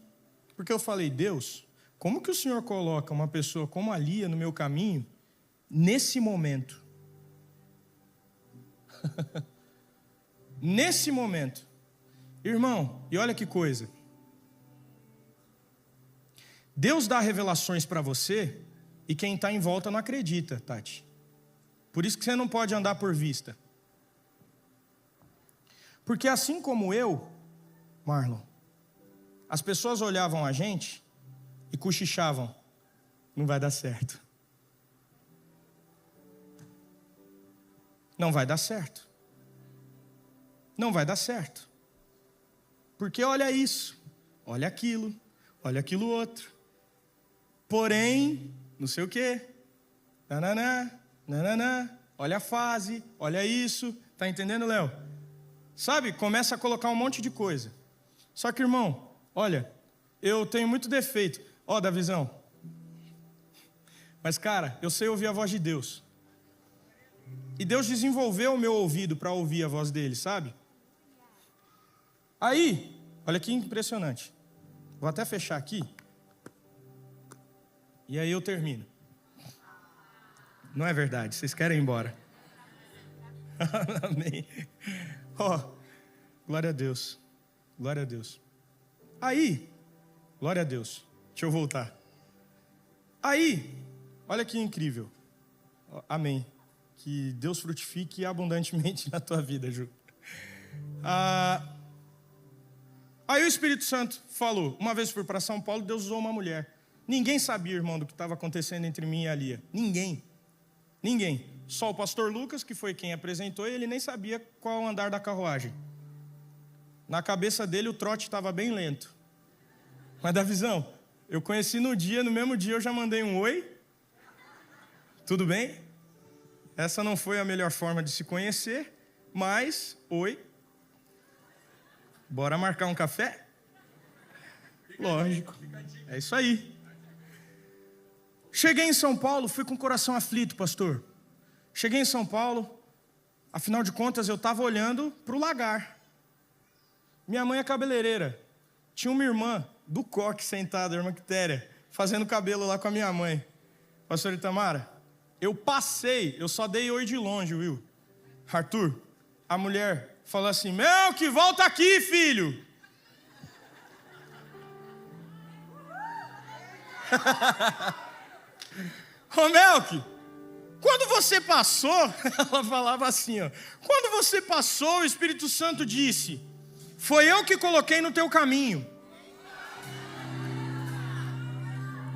Porque eu falei: Deus, como que o Senhor coloca uma pessoa como a Lia no meu caminho, nesse momento? Nesse momento. Irmão, e olha que coisa. Deus dá revelações para você, e quem está em volta não acredita, Tati. Por isso que você não pode andar por vista. Porque assim como eu, Marlon, as pessoas olhavam a gente e cochichavam: não vai dar certo. Não vai dar certo. Não vai dar certo. Porque olha isso, olha aquilo outro. Porém, não sei o quê. Olha a fase, olha isso. Tá entendendo, Léo? Sabe, começa a colocar um monte de coisa. Só que, irmão, olha, eu tenho muito defeito. Davizão. Mas, cara, eu sei ouvir a voz de Deus. E Deus desenvolveu o meu ouvido para ouvir a voz dele, sabe? Aí, olha que impressionante. Vou até fechar aqui. E aí eu termino. Não é verdade, vocês querem ir embora. Amém. Glória a Deus. Glória a Deus. Aí, glória a Deus. Deixa eu voltar. Aí, olha que incrível. Amém. Que Deus frutifique abundantemente na tua vida, Ju. Aí o Espírito Santo falou, uma vez fui para São Paulo, Deus usou uma mulher. Ninguém sabia, irmão, do que estava acontecendo entre mim e a Lia. Ninguém. Só o pastor Lucas, que foi quem apresentou, e ele nem sabia qual o andar da carruagem. Na cabeça dele o trote estava bem lento. Mas da visão, eu conheci no mesmo dia eu já mandei um oi. Tudo bem? Essa não foi a melhor forma de se conhecer, mas oi. Bora marcar um café? Lógico, é isso aí. Cheguei em São Paulo, fui com o coração aflito, pastor. Cheguei em São Paulo, afinal de contas eu estava olhando para o lagar. Minha mãe é cabeleireira. Tinha uma irmã do coque sentada, a irmã Quitéria, fazendo cabelo lá com a minha mãe. Pastor Itamara, eu só dei oi de longe, viu? Arthur, a mulher falou assim, Melk, volta aqui, filho. Ô Melk, quando você passou, ela falava assim, ó, quando você passou, o Espírito Santo disse, foi eu que coloquei no teu caminho.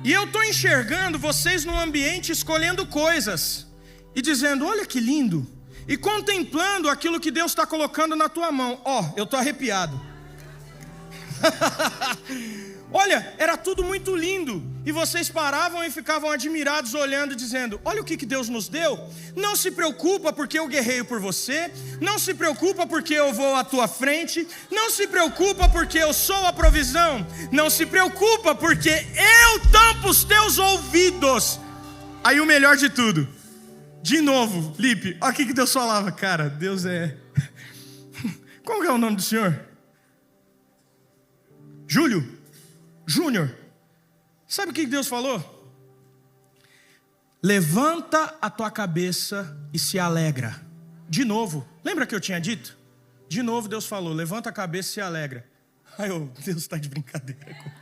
E eu estou enxergando vocês num ambiente escolhendo coisas e dizendo, olha que lindo, e contemplando aquilo que Deus está colocando na tua mão. Eu estou arrepiado. Olha, era tudo muito lindo. E vocês paravam e ficavam admirados olhando, dizendo, olha o que Deus nos deu. Não se preocupa porque eu guerreio por você. Não se preocupa porque eu vou à tua frente. Não se preocupa porque eu sou a provisão. Não se preocupa porque eu tampo os teus ouvidos. Aí o melhor de tudo, de novo, Lipe, olha o que Deus falava. Cara, Deus é... Qual é o nome do senhor? Júnior. Sabe o que Deus falou? Levanta a tua cabeça e se alegra. De novo, lembra que eu tinha dito? De novo Deus falou, levanta a cabeça e se alegra. Aí Deus está de brincadeira comigo.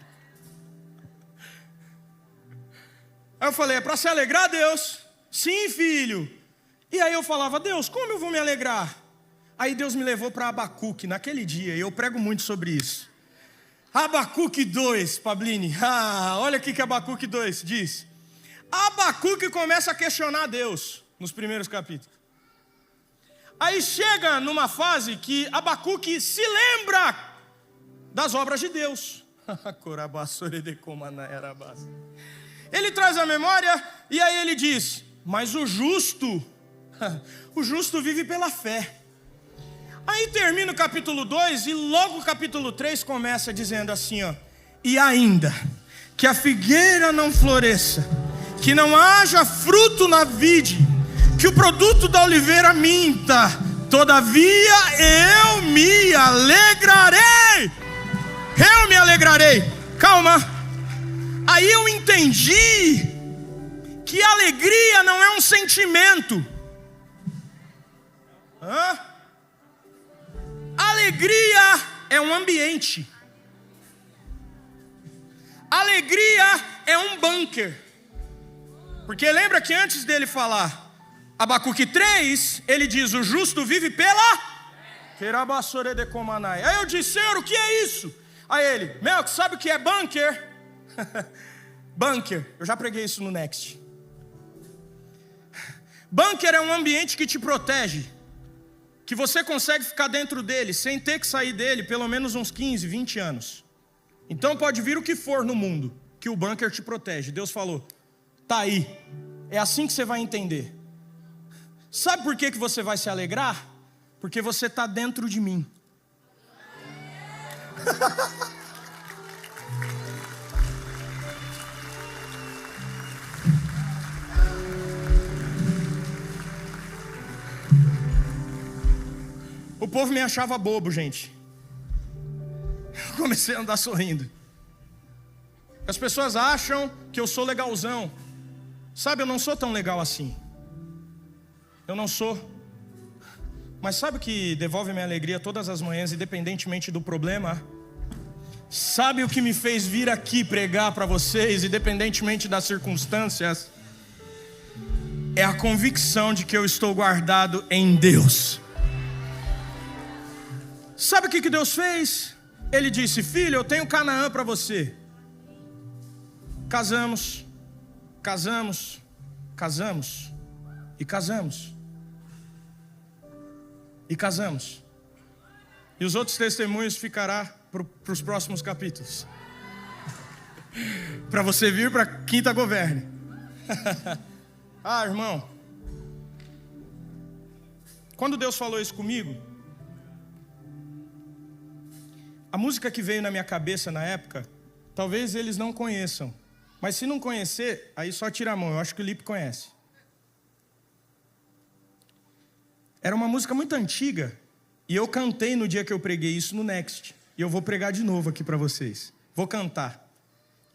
Aí eu falei, é para se alegrar, Deus? Sim, filho. E aí eu falava, Deus, como eu vou me alegrar? Aí Deus me levou para Abacuque naquele dia, e eu prego muito sobre isso. Abacuque 2, Pablini. Olha o que Abacuque 2 diz. Abacuque começa a questionar Deus nos primeiros capítulos. Aí chega numa fase que Abacuque se lembra das obras de Deus. Ele traz a memória e aí ele diz, mas o justo vive pela fé. Aí termina o capítulo 2 e logo o capítulo 3 começa dizendo assim, ó, e ainda que a figueira não floresça, que não haja fruto na vide, que o produto da oliveira minta, todavia eu me alegrarei. Eu me alegrarei. Calma. Aí eu entendi que alegria não é um sentimento. Alegria é um ambiente. Alegria é um bunker. Porque lembra que antes dele falar Abacuque 3, ele diz, o justo vive pela... Aí eu disse, Senhor, o que é isso? Aí ele, Melk, sabe o que é bunker? Bunker, eu já preguei isso no Next. Bunker é um ambiente que te protege, que você consegue ficar dentro dele sem ter que sair dele pelo menos uns 15, 20 anos. Então pode vir o que for no mundo, que o bunker te protege. Deus falou, tá aí, é assim que você vai entender. Sabe por que você vai se alegrar? Porque você está dentro de mim. O povo me achava bobo, gente. Eu comecei a andar sorrindo. As pessoas acham que eu sou legalzão. Sabe, eu não sou tão legal assim. Eu não sou. Mas sabe o que devolve minha alegria todas as manhãs, independentemente do problema? Sabe o que me fez vir aqui pregar para vocês, independentemente das circunstâncias? é a convicção de que eu estou guardado em Deus. Sabe o que Deus fez? Ele disse: filho, eu tenho Canaã para você. Casamos, casamos, casamos e casamos. E casamos. E os outros testemunhos ficará para os próximos capítulos. Para você vir para a quinta governe. Ah, irmão. Quando Deus falou isso comigo, a música que veio na minha cabeça na época, talvez eles não conheçam. Mas se não conhecer, aí só tira a mão. Eu acho que o Lipe conhece. Era uma música muito antiga. E eu cantei no dia que eu preguei isso no Next. E eu vou pregar de novo aqui para vocês. Vou cantar.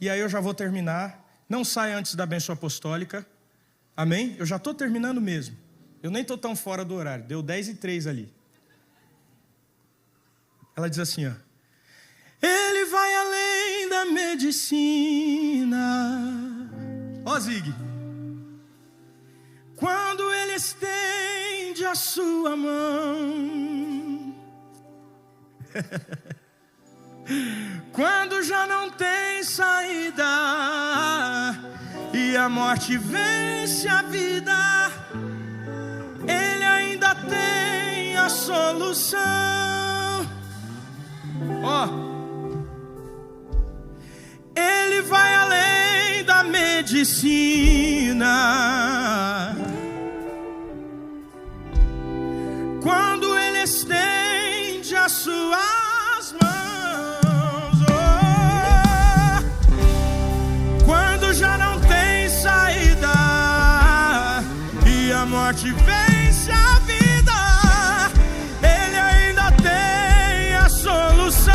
E aí eu já vou terminar. Não saia antes da bênção apostólica. Amém? Eu já estou terminando mesmo. Eu nem estou tão fora do horário. Deu 10:03 ali. Ela diz assim, ó. Ele vai além da medicina. Ó, Zig. Quando ele estende a sua mão. Quando já não tem saída e a morte vence a vida, ele ainda tem a solução. Ó. Ele vai além da medicina. Quando ele estende as suas mãos, quando já não tem saída e a morte vence a vida, ele ainda tem a solução.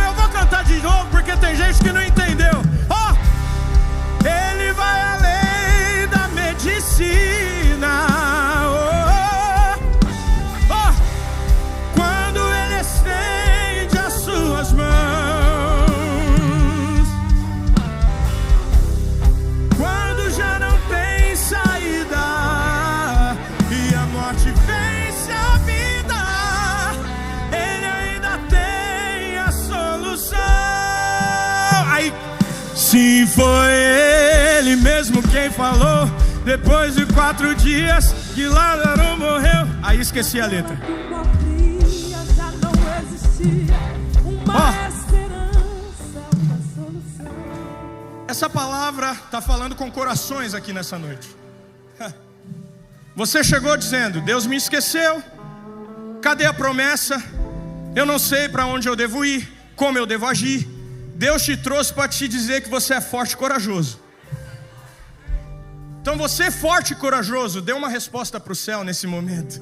Eu vou cantar de novo porque tem gente que não entendeu. Ele vai além da medicina. Quando ele estende as suas mãos, quando já não tem saída e a morte vence a vida, ele ainda tem a solução. Aí, sim, foi ele mesmo quem falou. Depois de 4 dias que Lázaro morreu. Aí esqueci a letra. Essa palavra está falando com corações aqui nessa noite. Você chegou dizendo: Deus me esqueceu. Cadê a promessa? Eu não sei para onde eu devo ir, como eu devo agir. Deus te trouxe para te dizer que você é forte e corajoso. Então você, forte e corajoso, dê uma resposta para o céu nesse momento.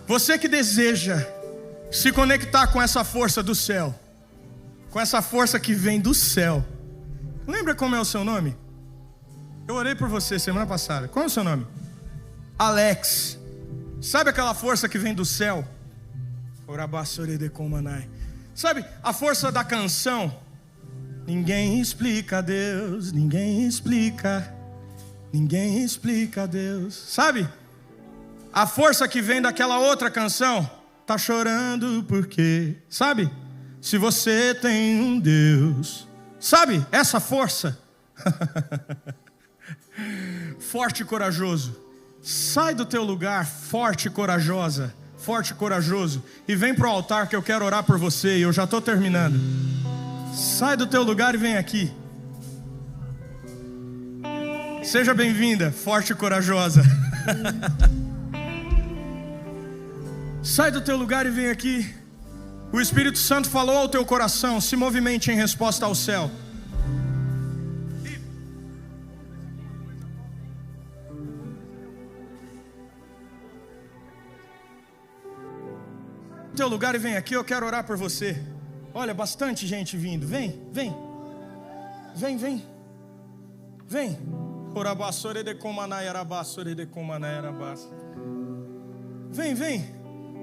Você que deseja se conectar com essa força do céu, com essa força que vem do céu. Lembra como é o seu nome? Eu orei por você semana passada. Qual é o seu nome? Alex. Sabe aquela força que vem do céu? Sabe a força da canção? Ninguém explica a Deus, ninguém explica a Deus. Sabe? A força que vem daquela outra canção. Tá chorando porque, sabe? Se você tem um Deus. Sabe? Essa força. Forte e corajoso. Sai do teu lugar, forte e corajosa. Forte e corajoso. E vem pro altar que eu quero orar por você. E eu já estou terminando. Sai do teu lugar e vem aqui. Seja bem-vinda, forte e corajosa. Sai do teu lugar e vem aqui. O Espírito Santo falou ao teu coração. Se movimente em resposta ao céu. Sai do teu lugar e vem aqui, eu quero orar por você. Olha, bastante gente vindo. Vem, vem. Vem, vem. Vem. Vem, vem.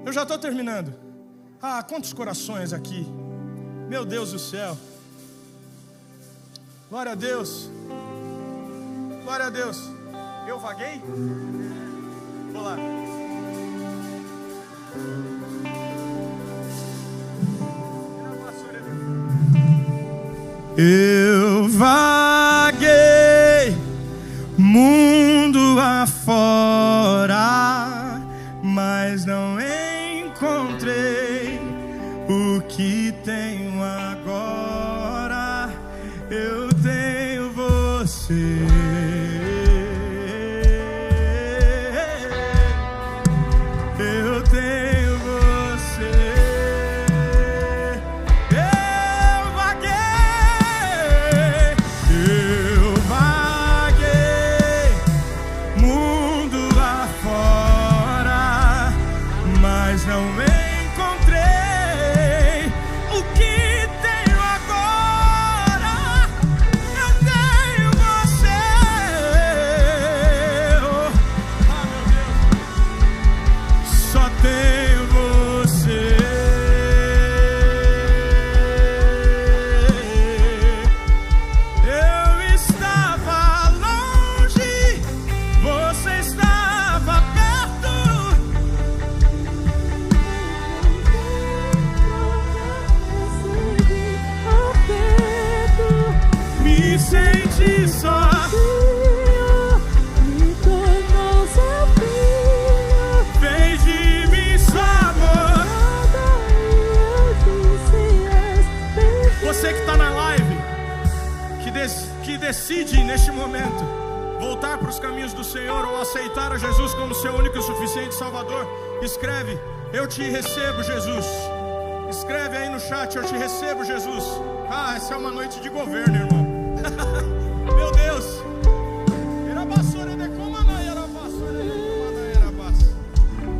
Eu já estou terminando. Ah, quantos corações aqui. Meu Deus do céu. Glória a Deus. Glória a Deus. Eu vaguei? Vou lá. Eu vaguei mundo afora, mas não encontrei o que tenho agora. Eu tenho você. Eu tenho você. Decide neste momento voltar para os caminhos do Senhor ou aceitar a Jesus como seu único e suficiente Salvador, escreve: eu te recebo, Jesus. Escreve aí no chat: eu te recebo, Jesus. Essa é uma noite de governo, irmão. Meu Deus.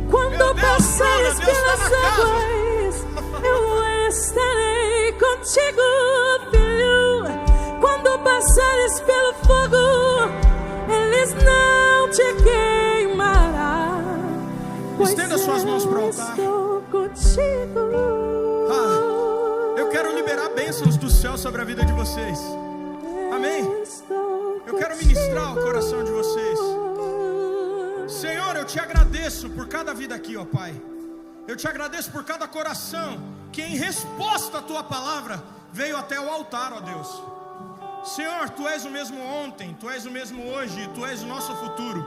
Quando passares pelas águas, eu estarei contigo, filho. Quando passares pelo fogo, eles não te queimarão. Estenda suas mãos para o altar. Eu quero liberar bênçãos do céu sobre a vida de vocês. Amém? Eu quero ministrar o coração de vocês. Senhor, eu te agradeço por cada vida aqui, ó Pai. Eu te agradeço por cada coração que em resposta à tua palavra veio até o altar, ó Deus. Senhor, Tu és o mesmo ontem, Tu és o mesmo hoje, Tu és o nosso futuro.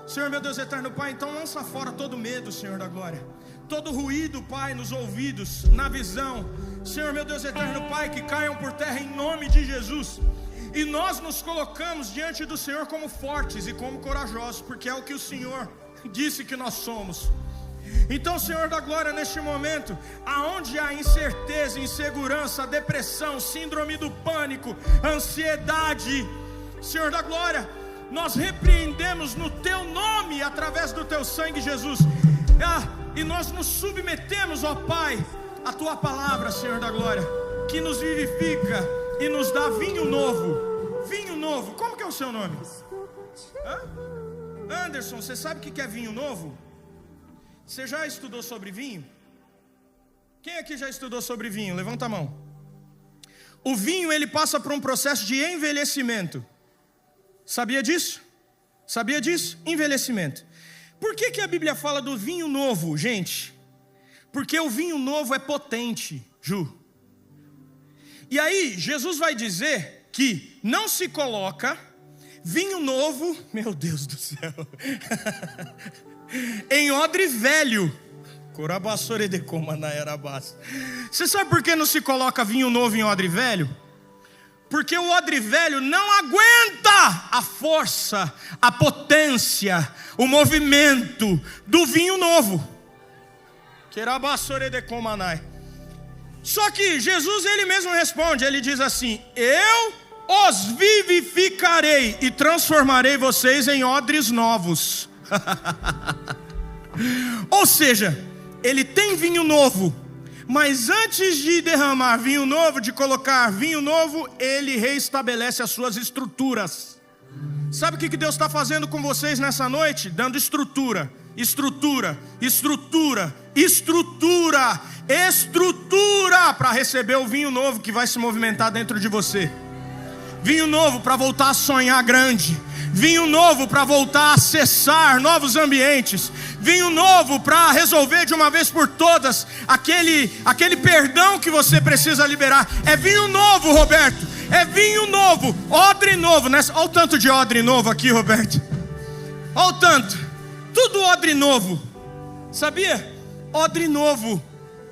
Senhor, meu Deus eterno Pai, então lança fora todo medo, Senhor da glória, todo ruído, Pai, nos ouvidos, na visão. Senhor, meu Deus eterno Pai, que caiam por terra em nome de Jesus. E nós nos colocamos diante do Senhor como fortes e como corajosos, porque é o que o Senhor disse que nós somos. Então, Senhor da glória, neste momento, aonde há incerteza, insegurança, depressão, síndrome do pânico, ansiedade, Senhor da glória, nós repreendemos no Teu nome, através do Teu sangue, Jesus, e nós nos submetemos, ó Pai, à Tua palavra, Senhor da glória, que nos vivifica e nos dá vinho novo. Vinho novo, como que é o seu nome? Anderson, você sabe o que é vinho novo? Você já estudou sobre vinho? Quem aqui já estudou sobre vinho? Levanta a mão. O vinho, ele passa por um processo de envelhecimento. Sabia disso? Sabia disso? Envelhecimento. Por que a Bíblia fala do vinho novo, gente? Porque o vinho novo é potente, Ju. E aí, Jesus vai dizer que não se coloca vinho novo, meu Deus do céu, em odre velho. Você sabe por que não se coloca vinho novo em odre velho? Porque o odre velho não aguenta a força, a potência, o movimento do vinho novo. Só que Jesus, ele mesmo responde, ele diz assim: eu os vivificarei e transformarei vocês em odres novos. Ou seja, ele tem vinho novo, mas antes de derramar vinho novo, de colocar vinho novo, ele reestabelece as suas estruturas. Sabe o que Deus está fazendo com vocês nessa noite? Dando estrutura, estrutura, estrutura, estrutura, estrutura para receber o vinho novo que vai se movimentar dentro de você. Vinho novo para voltar a sonhar grande. vinho novo para voltar a acessar novos ambientes, vinho novo para resolver de uma vez por todas aquele perdão que você precisa liberar. É vinho novo, Roberto, é vinho novo, odre novo, né? Olha o tanto de odre novo aqui, Roberto, olha o tanto, tudo odre novo, sabia? Odre novo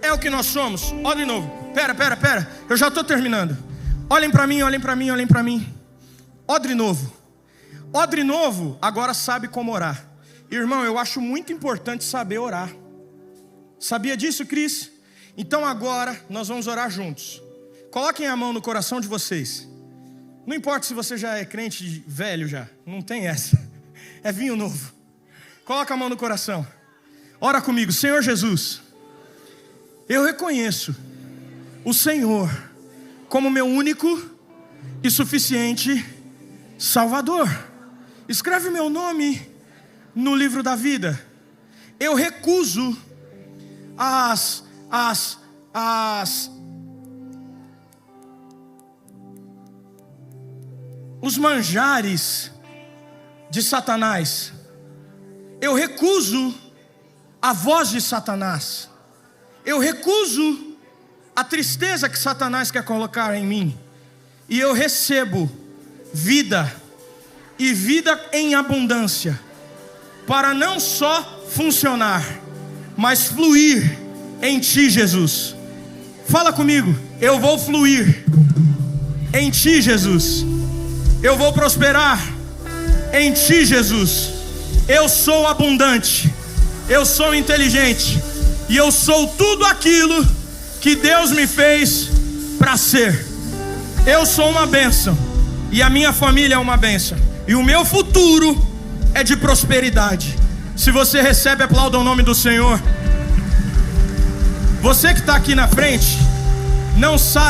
é o que nós somos, odre novo. Pera, eu já estou terminando. Olhem para mim. Odre novo. Odre novo agora sabe como orar. Irmão, eu acho muito importante saber orar. Sabia disso, Cris? Então agora nós vamos orar juntos. Coloquem a mão no coração de vocês. Não importa se você já é crente velho já, não tem essa. É vinho novo. Coloca a mão no coração. Ora comigo. Senhor Jesus, eu reconheço o Senhor como meu único e suficiente Salvador. Escreve meu nome no livro da vida. Eu recuso os manjares de Satanás. Eu recuso a voz de Satanás. Eu recuso a tristeza que Satanás quer colocar em mim. E eu recebo vida, e vida em abundância, para não só funcionar, mas fluir em Ti, Jesus. Fala comigo. Eu vou fluir em Ti, Jesus. Eu vou prosperar em Ti, Jesus. Eu sou abundante, eu sou inteligente, e eu sou tudo aquilo que Deus me fez para ser. Eu sou uma bênção, e a minha família é uma bênção, e o meu futuro é de prosperidade. Se você recebe, aplauda o nome do Senhor. Você que está aqui na frente, não sai.